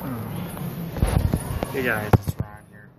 Hey guys, it's Ron here.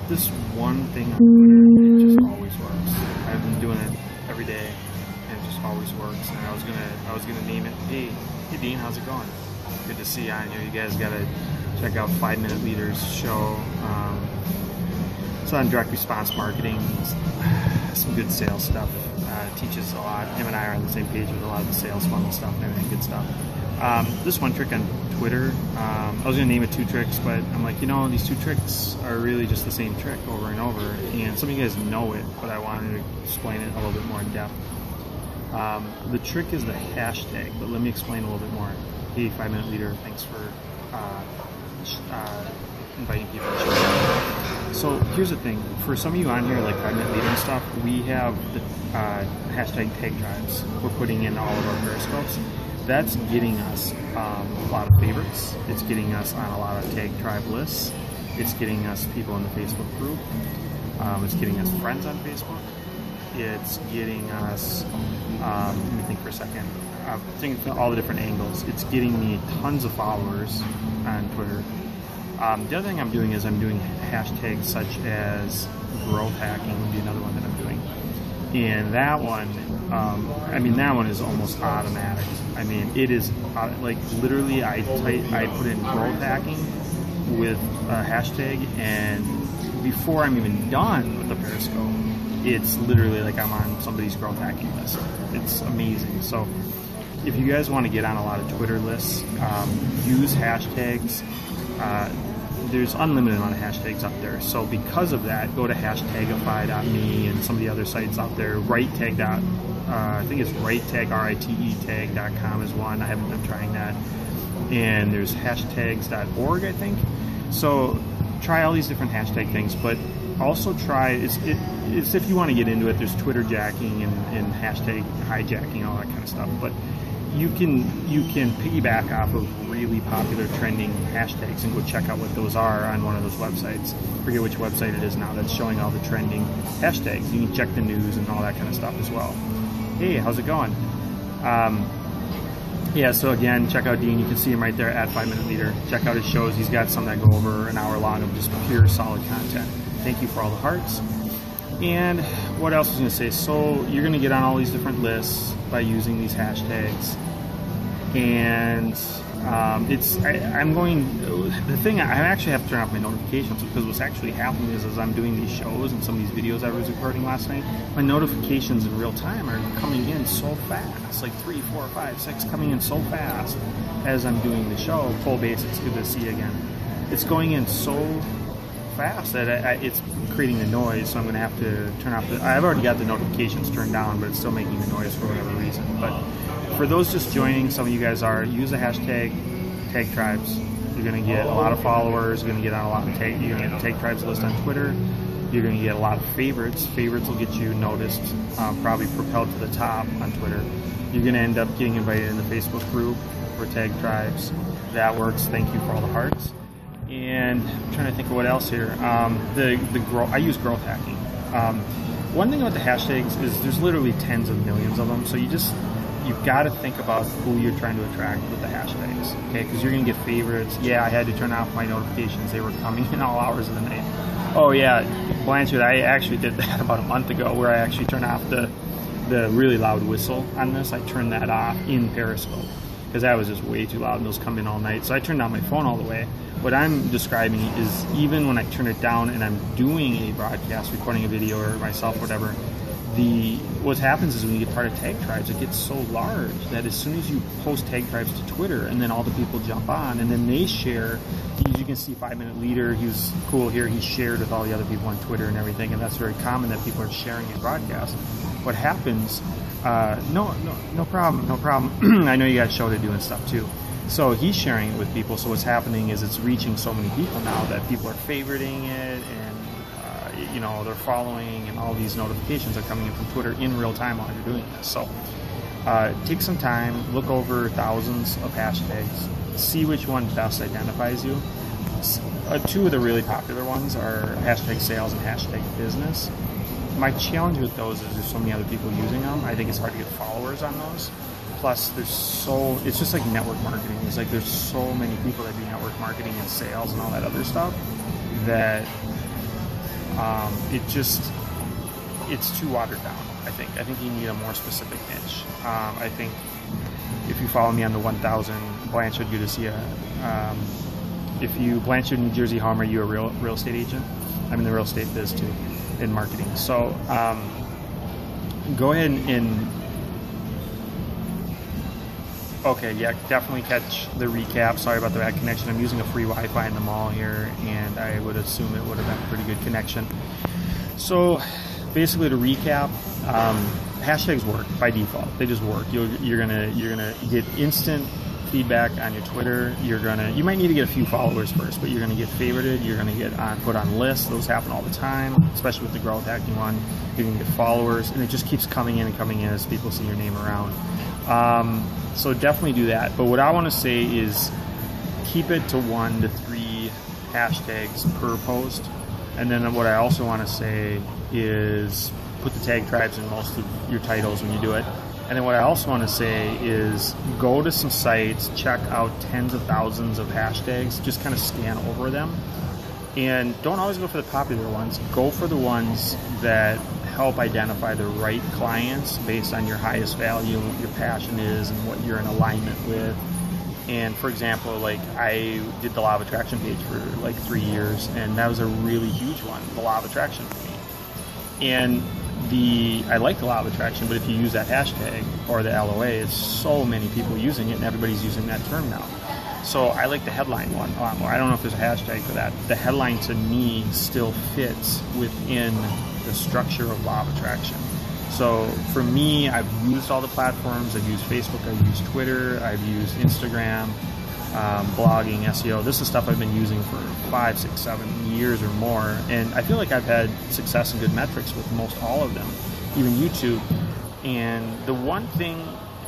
This one thing on Twitter, it just always works. I've been doing it every day, and it just always works. And I was gonna name it. Hey Dean, how's it going? Good to see you on here. You guys gotta check out 5 Minute Leaders show. It's on direct response marketing. Some good sales stuff. Teaches a lot. Him and I are on the same page with a lot of the sales funnel stuff and everything good stuff. This one trick on Twitter, I was going to name it 2 tricks, but I'm like, you know, these 2 tricks are really just the same trick over and over, and some of you guys know it, but I wanted to explain it a little bit more in depth. The trick is the hashtag, but let me explain a little bit more. Hey, 5 Minute Leader, thanks for inviting people to share. So here's the thing, for some of you on here, like 5 Minute Leader and stuff, we have the hashtag tagtribes we're putting in all of our periscopes. That's getting us a lot of favorites. It's getting us on a lot of tag tribe lists. It's getting us people in the Facebook group. It's getting us friends on Facebook. It's getting us, let me think for a second, think all the different angles. It's getting me tons of followers on Twitter. The other thing I'm doing is I'm doing hashtags such as growth hacking would be another one that I'm doing. And that one, that one is almost automatic. I mean, it is like literally I put in growth hacking with a hashtag, and before I'm even done with the Periscope, it's literally like I'm on somebody's growth hacking list. It's amazing. So if you guys want to get on a lot of Twitter lists, use hashtags. There's unlimited amount of hashtags up there. So because of that, go to hashtagify.me and some of the other sites out there. RiteTag. I think it's RiteTag, RITE-tag.com is one. I haven't been trying that. And there's hashtags.org, I think. So try all these different hashtag things, but also try, it's if you want to get into it, there's Twitter jacking and hashtag hijacking, all that kind of stuff. But you can piggyback off of really popular trending hashtags and go check out what those are on one of those websites. I forget which website it is now that's showing all the trending hashtags. You can check the news and all that kind of stuff as well. Hey, how's it going? Yeah, so again, check out Dean. You can see him right there at 5 Minute Leader. Check out his shows. He's got some that go over an hour long of just pure solid content. Thank you for all the hearts. And what else was I going to say? So you're going to get on all these different lists by using these hashtags. And the thing, I actually have to turn off my notifications, because what's actually happening is as I'm doing these shows and some of these videos I was recording last night, my notifications in real time are coming in so fast, like 3, 4, 5, 6 coming in so fast as I'm doing the show. Full base, it's good to see you again. It's going in so fast that it's creating the noise, so I'm going to have to turn off I've already got the notifications turned down, but it's still making the noise for whatever reason. But for those just joining, some of you guys use the hashtag tagtribes. You're going to get a lot of followers. You're going to get on a lot of you're going to get the tagtribes list on Twitter. You're going to get a lot of favorites. Favorites will get you noticed, probably propelled to the top on Twitter. You're going to end up getting invited in the Facebook group for tagtribes. That works. Thank you for all the hearts. And I'm trying to think of what else here. I use growth hacking. One thing about the hashtags is there's literally tens of millions of them. So you've got to think about who you're trying to attract with the hashtags, okay? Because you're going to get favorites. Yeah, I had to turn off my notifications. They were coming in all hours of the night. Oh yeah, Blanchard, I actually did that about a month ago, where I actually turned off the really loud whistle on this. I turned that off in Periscope, because that was just way too loud, and those come in all night. So I turned down my phone all the way. What I'm describing is even when I turn it down and I'm doing a broadcast, recording a video or myself, whatever, what happens is when you get part of tag tribes, it gets so large that as soon as you post tag tribes to Twitter, and then all the people jump on, and then they share. As you can see, 5 Minute Leader, he's cool here. He's shared with all the other people on Twitter and everything, and that's very common that people are sharing a broadcast. What happens? No problem. I know you got a show to do and stuff too. So he's sharing it with people. So what's happening is it's reaching so many people now that people are favoriting it, and they're following, and all these notifications are coming in from Twitter in real time while you're doing this. So take some time, look over thousands of hashtags, see which one best identifies you. 2 of the really popular ones are hashtag sales and hashtag business. My challenge with those is there's so many other people using them. I think it's hard to get followers on those. plus it's just like network marketing. It's like there's so many people that do network marketing and sales and all that other stuff that it's too watered down. I think you need a more specific niche. I think if you follow me on the 1000 Blanchard Udicea, Blanchard, New Jersey home, are you a real estate agent? I'm in the real estate biz too, in marketing. So go ahead and okay, yeah, definitely catch the recap. Sorry about the bad connection. I'm using a free Wi-Fi in the mall here, and I would assume it would have been a pretty good connection. So basically, to recap, hashtags work by default. They just work. You're gonna get instant feedback on your Twitter. You might need to get a few followers first, but you're gonna get favorited. You're gonna get put on lists. Those happen all the time, especially with the growth hacking one. You're gonna get followers, and it just keeps coming in and coming in as people see your name around. So definitely do that. But what I want to say is keep it to 1 to 3 hashtags per post. And then what I also want to say is put the tag tribes in most of your titles when you do it. And then what I also want to say is go to some sites, check out tens of thousands of hashtags, just kind of scan over them. And don't always go for the popular ones. Go for the ones that help identify the right clients based on your highest value and what your passion is and what you're in alignment with. And for example, like I did the law of attraction page for like 3 years, and that was a really huge one, the law of attraction for me. And I like the law of attraction, but if you use that hashtag or the LOA, it's so many people using it, and everybody's using that term now. So I like the headline one a lot more. I don't know if there's a hashtag for that. The headline to me still fits within the structure of law of attraction. So for me, I've used all the platforms. I've used Facebook, I've used Twitter, I've used Instagram, blogging, SEO. This is stuff I've been using for 5, 6, 7 years or more. And I feel like I've had success and good metrics with most all of them, even YouTube. And the one thing,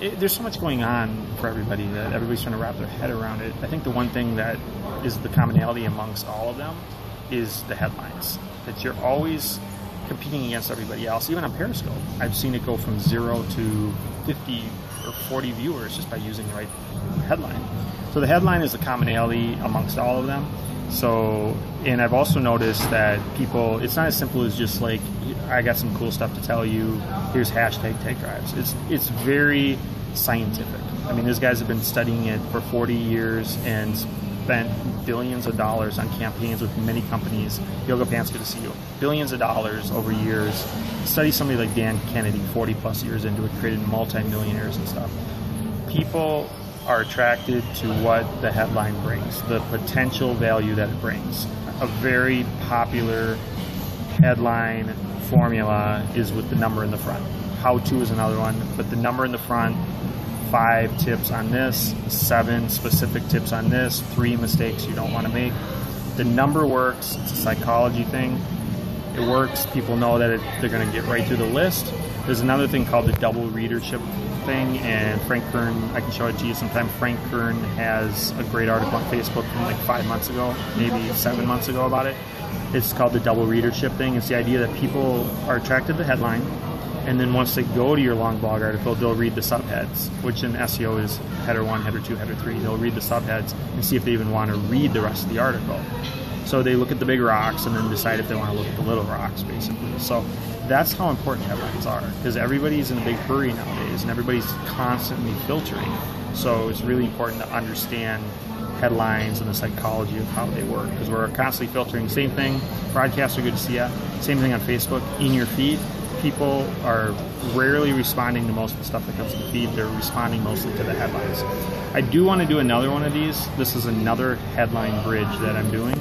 there's so much going on for everybody that everybody's trying to wrap their head around it. I think the one thing that is the commonality amongst all of them is the headlines. That you're always competing against everybody else. Even on Periscope, I've seen it go from 0 to 50 or 40 viewers just by using the right headline. So the headline is the commonality amongst all of them. So, and I've also noticed that people, it's not as simple as just like, I got some cool stuff to tell you, here's hashtag tag tribes. It's very scientific. I mean, these guys have been studying it for 40 years and spent billions of dollars on campaigns with many companies. Yoga Pants, good to see you. Billions of dollars over years. Study somebody like Dan Kennedy, 40 plus years into it, created multi-millionaires and stuff. People are attracted to what the headline brings, the potential value that it brings. A very popular headline formula is with the number in the front. How to is another one, but the number in the front, 5 tips on this, 7 specific tips on this, 3 mistakes you don't want to make. The number works. It's a psychology thing. It works. People know that they're going to get right through the list. There's another thing called the double readership thing, and Frank Kern, I can show it to you sometime. Frank Kern has a great article on Facebook from like 5 months ago, maybe 7 months ago about it. It's called the double readership thing. It's the idea that people are attracted to the headline, and then once they go to your long blog article, they'll read the subheads, which in SEO is header 1, header 2, header 3. They'll read the subheads and see if they even want to read the rest of the article. So they look at the big rocks and then decide if they want to look at the little rocks, basically. So that's how important headlines are, because everybody's in a big hurry nowadays and everybody's constantly filtering. So it's really important to understand headlines and the psychology of how they work, because we're constantly filtering. Same thing, broadcasts are good to see ya. Same thing on Facebook, in your feed. People are rarely responding to most of the stuff that comes in the feed. They're responding mostly to the headlines. I do want to do another one of these. This is another headline bridge that I'm doing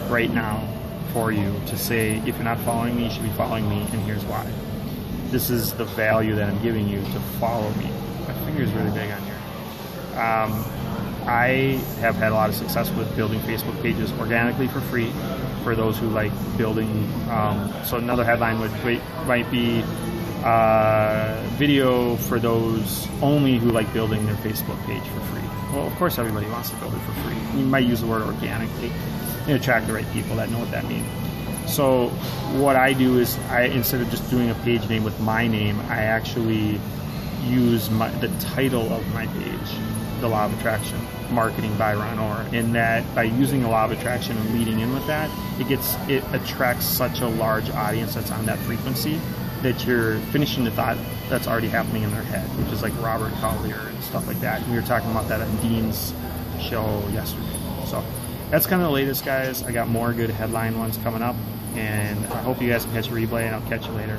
right now for you to say, if you're not following me, you should be following me, and here's why. This is the value that I'm giving you to follow me. My finger's really big on here. I have had a lot of success with building Facebook pages organically for free for those who like building. So another headline might be video for those only who like building their Facebook page for free. Well, of course, everybody wants to build it for free. You might use the word organically and attract the right people that know what that means. So what I do is, instead of just doing a page name with my name, I actually use the title of my page, The Law of Attraction, Marketing by Ron Orr, in that by using the Law of Attraction and leading in with that, it attracts such a large audience that's on that frequency that you're finishing the thought that's already happening in their head, which is like Robert Collier and stuff like that. And we were talking about that on Dean's show yesterday. So that's kind of the latest, guys. I got more good headline ones coming up, and I hope you guys can catch a replay, and I'll catch you later.